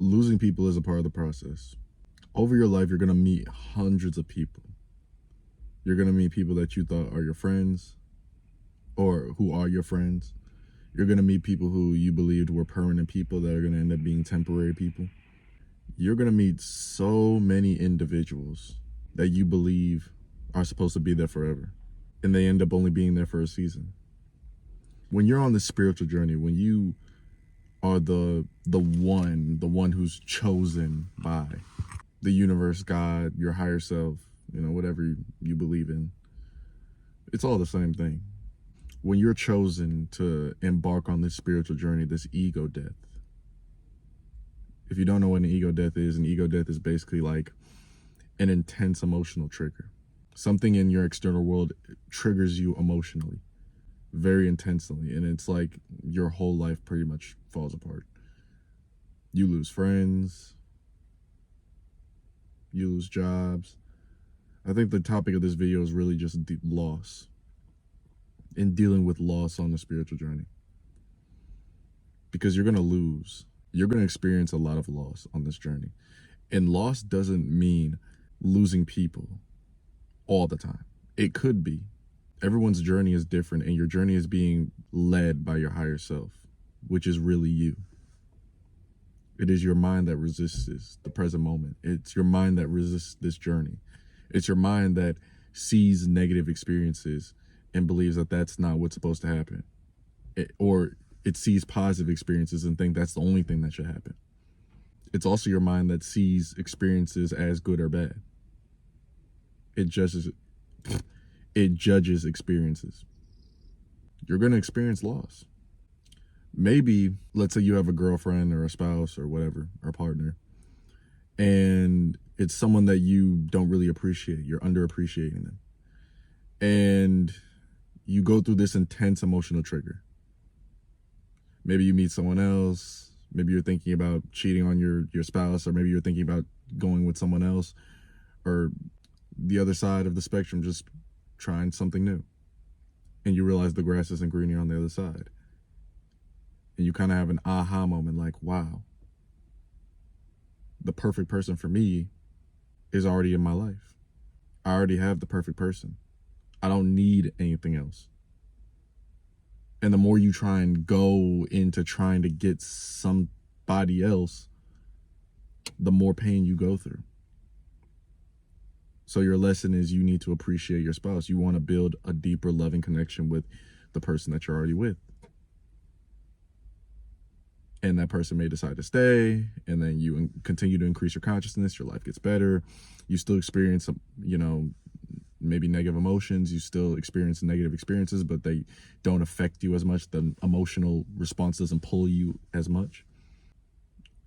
Losing people is a part of the process. Over your life, you're going to meet hundreds of people. You're going to meet people that you thought are your friends or who are your friends. You're going to meet people who you believed were permanent people that are going to end up being temporary people. You're going to meet so many individuals that you believe are supposed to be there forever, and they end up only being there for a season. When you're on this spiritual journey, when you are the one who's chosen by the universe, God, your higher self, whatever you believe in, it's all the same thing. When you're chosen to embark on this spiritual journey, this ego death. If you don't know what an ego death is basically like an intense emotional trigger. Something in your external world triggers you emotionally, very intensely, and it's like your whole life pretty much falls apart. You lose friends, you lose jobs. I think the topic of this video is really just loss and dealing with loss on the spiritual journey. Because you're going to lose. You're going to experience a lot of loss on this journey. And loss doesn't mean losing people all the time. It could be. Everyone's journey is different, and your journey is being led by your higher self, which is really you. It is your mind that resists the present moment. It's your mind that resists this journey. It's your mind that sees negative experiences and believes that that's not what's supposed to happen. Or it sees positive experiences and think that's the only thing that should happen. It's also your mind that sees experiences as good or bad. It judges experiences. You're going to experience loss. Maybe, let's say you have a girlfriend or a spouse or whatever, or a partner, and it's someone that you don't really appreciate. You're underappreciating them. And you go through this intense emotional trigger. Maybe you meet someone else. Maybe you're thinking about cheating on your spouse, or maybe you're thinking about going with someone else, or the other side of the spectrum, just trying something new. And you realize the grass isn't greener on the other side. And you kind of have an aha moment like, wow, the perfect person for me is already in my life. I already have the perfect person. I don't need anything else. And the more you try and go into trying to get somebody else, the more pain you go through. So your lesson is you need to appreciate your spouse. You want to build a deeper loving connection with the person that you're already with. And that person may decide to stay, and then you continue to increase your consciousness. Your life gets better. You still experience, maybe negative emotions. You still experience negative experiences, but they don't affect you as much. The emotional response doesn't pull you as much.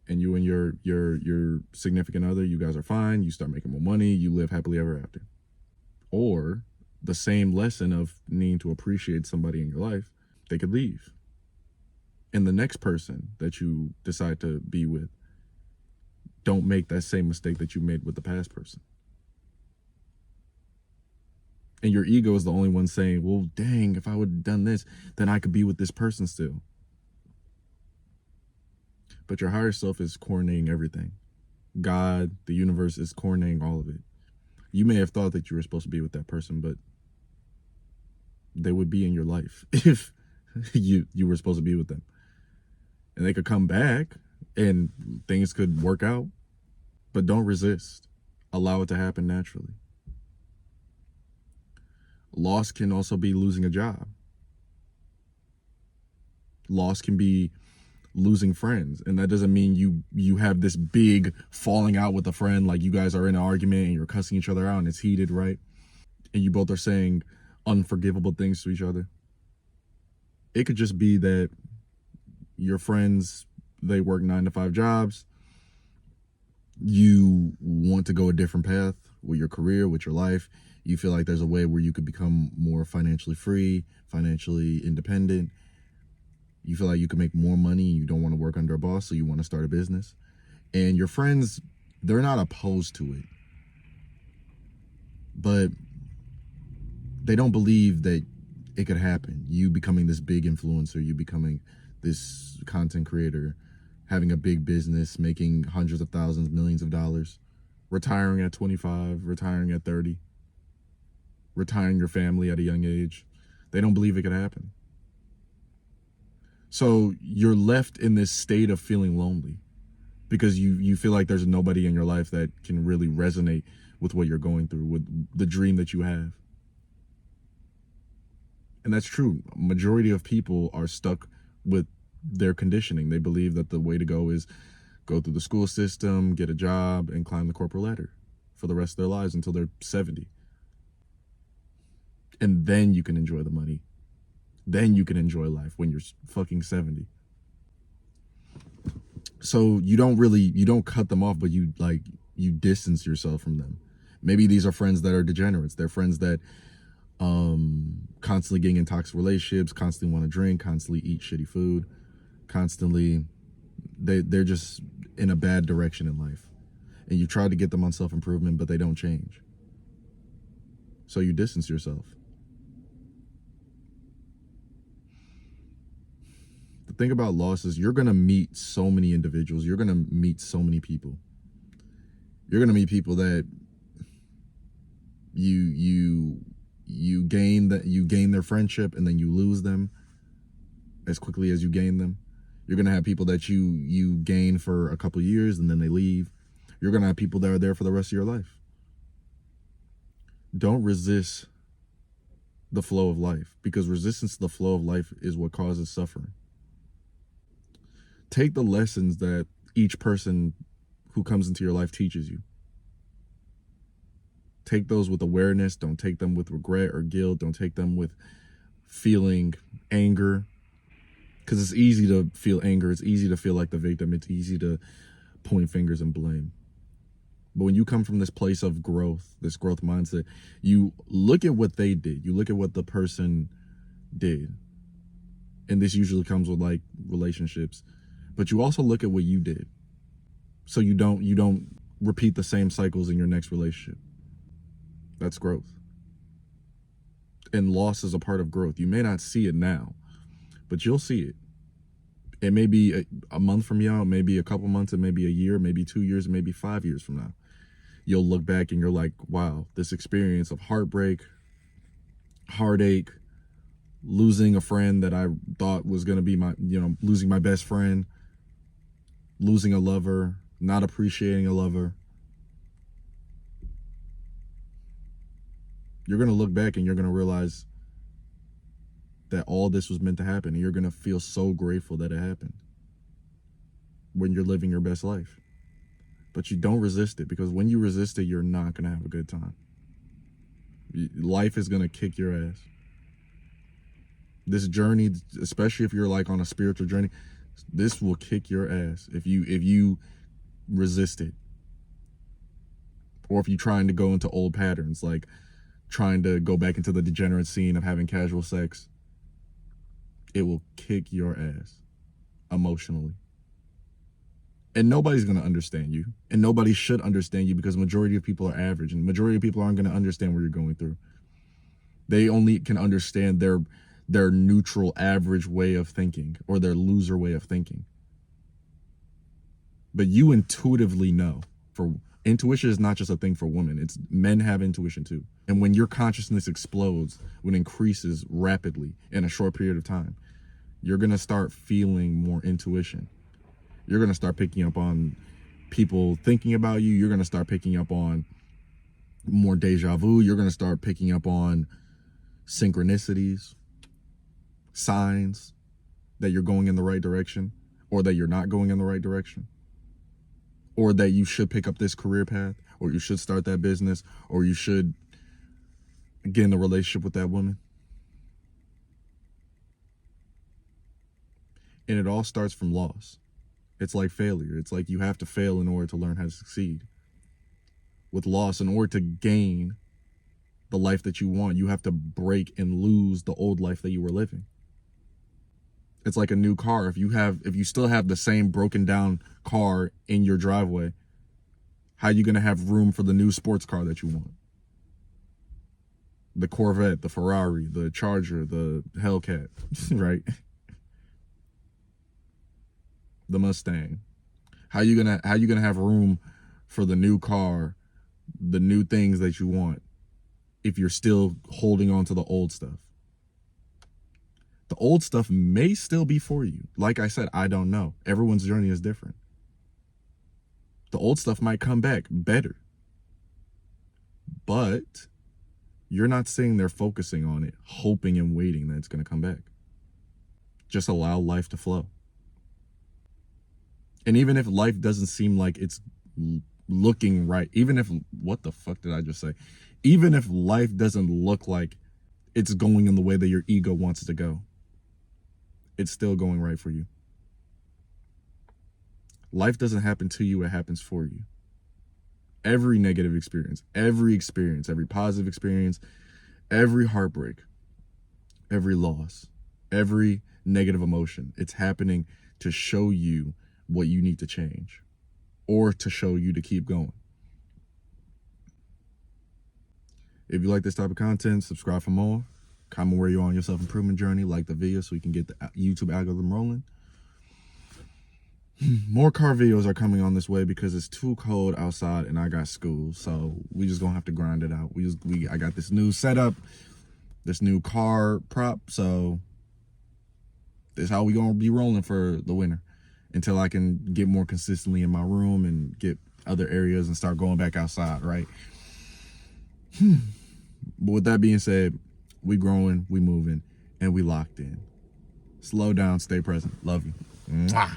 And you and your significant other, you guys are fine. You start making more money. You live happily ever after. Or the same lesson of needing to appreciate somebody in your life, they could leave. And the next person that you decide to be with, don't make that same mistake that you made with the past person. And your ego is the only one saying, well, dang, if I would have done this, then I could be with this person still. But your higher self is coordinating everything. God, the universe is coordinating all of it. You may have thought that you were supposed to be with that person, but they would be in your life if you were supposed to be with them. And they could come back and things could work out, but don't resist. Allow it to happen naturally. Loss can also be losing a job. Loss can be losing friends. And that doesn't mean you have this big falling out with a friend, like you guys are in an argument and you're cussing each other out and it's heated, right? And you both are saying unforgivable things to each other. It could just be that your friends, they work 9-to-5 jobs. You want to go a different path with your career, with your life. You feel like there's a way where you could become more financially free, financially independent. You feel like you can make more money and you don't want to work under a boss, so you want to start a business. And your friends, they're not opposed to it, but they don't believe that it could happen. You becoming this big influencer, you becoming this content creator, having a big business, making hundreds of thousands, millions of dollars, retiring at 25, retiring at 30, retiring your family at a young age. They don't believe it could happen. So you're left in this state of feeling lonely because you feel like there's nobody in your life that can really resonate with what you're going through, with the dream that you have. And that's true. Majority of people are stuck with their conditioning. They believe that the way to go is go through the school system, get a job, and climb the corporate ladder for the rest of their lives until they're 70. And then you can enjoy the money. Then you can enjoy life when you're fucking 70. So you don't cut them off, but you distance yourself from them. Maybe these are friends that are degenerates. They're friends that constantly getting in toxic relationships, constantly want to drink, constantly eat shitty food, constantly they're just in a bad direction in life. And you try to get them on self-improvement, but they don't change. So you distance yourself. The thing about loss is you're going to meet so many individuals. You're going to meet so many people. You're going to meet people that you gain their friendship, and then you lose them as quickly as you gain them. You're going to have people that you gain for a couple of years and then they leave. You're going to have people that are there for the rest of your life. Don't resist the flow of life, because resistance to the flow of life is what causes suffering. Take the lessons that each person who comes into your life teaches you. Take those with awareness. Don't take them with regret or guilt. Don't take them with feeling anger, because it's easy to feel anger. It's easy to feel like the victim. It's easy to point fingers and blame. But when you come from this place of growth, this growth mindset, you look at what they did. You look at what the person did. And this usually comes with like relationships. But you also look at what you did. So you don't repeat the same cycles in your next relationship. That's growth. And loss is a part of growth. You may not see it now, but you'll see it. It may be a month from now, maybe a couple months, it may be a year, maybe 2 years, maybe 5 years from now. You'll look back and you're like, wow, this experience of heartbreak, heartache, losing a friend that I thought was going to be losing my best friend, losing a lover, not appreciating a lover. You're going to look back and you're going to realize that all this was meant to happen. And you're going to feel so grateful that it happened when you're living your best life. But you don't resist it, because when you resist it, you're not going to have a good time. Life is going to kick your ass. This journey, especially if you're like on a spiritual journey, this will kick your ass if you resist it. Or if you're trying to go into old patterns, like trying to go back into the degenerate scene of having casual sex. It will kick your ass emotionally. And nobody's going to understand you. And nobody should understand you, because the majority of people are average. And the majority of people aren't going to understand what you're going through. They only can understand their neutral, average way of thinking, or their loser way of thinking. But you intuitively know. Intuition is not just a thing for women. It's men have intuition too. And when your consciousness explodes, when it increases rapidly in a short period of time, you're going to start feeling more intuition. You're going to start picking up on people thinking about you. You're going to start picking up on more deja vu. You're going to start picking up on synchronicities, signs that you're going in the right direction, or that you're not going in the right direction, or that you should pick up this career path, or you should start that business, or you should get in a relationship with that woman. And it all starts from loss. It's like failure. It's like you have to fail in order to learn how to succeed. With loss, in order to gain the life that you want, you have to break and lose the old life that you were living. It's like a new car. If you still have the same broken down car in your driveway, how are you going to have room for the new sports car that you want? The Corvette, the Ferrari, the Charger, the Hellcat, right? the Mustang? How you gonna have room for the new car, the new things that you want, if you're still holding on to the old stuff? The old stuff may still be for you. Like I said, I don't know. Everyone's journey is different. The old stuff might come back better, but you're not sitting there focusing on it, hoping and waiting that it's going to come back. Just allow life to flow. And even if life doesn't seem like it's looking right, even if, what the fuck did I just say? Even if life doesn't look like it's going in the way that your ego wants it to go, it's still going right for you. Life doesn't happen to you, it happens for you. Every negative experience, every positive experience, every heartbreak, every loss, every negative emotion, it's happening to show you what you need to change, or to show you to keep going. If you like this type of content, subscribe for more. Comment where you're on your self-improvement journey. Like the video so we can get the YouTube algorithm rolling. More car videos are coming on this way because it's too cold outside and I got school. So we just gonna have to grind it out. I got this new setup, this new car prop. So this is how we gonna be rolling for the winter until I can get more consistently in my room and get other areas and start going back outside, right? But with that being said, we growing, we moving, and we locked in. Slow down, stay present. Love you. Mwah.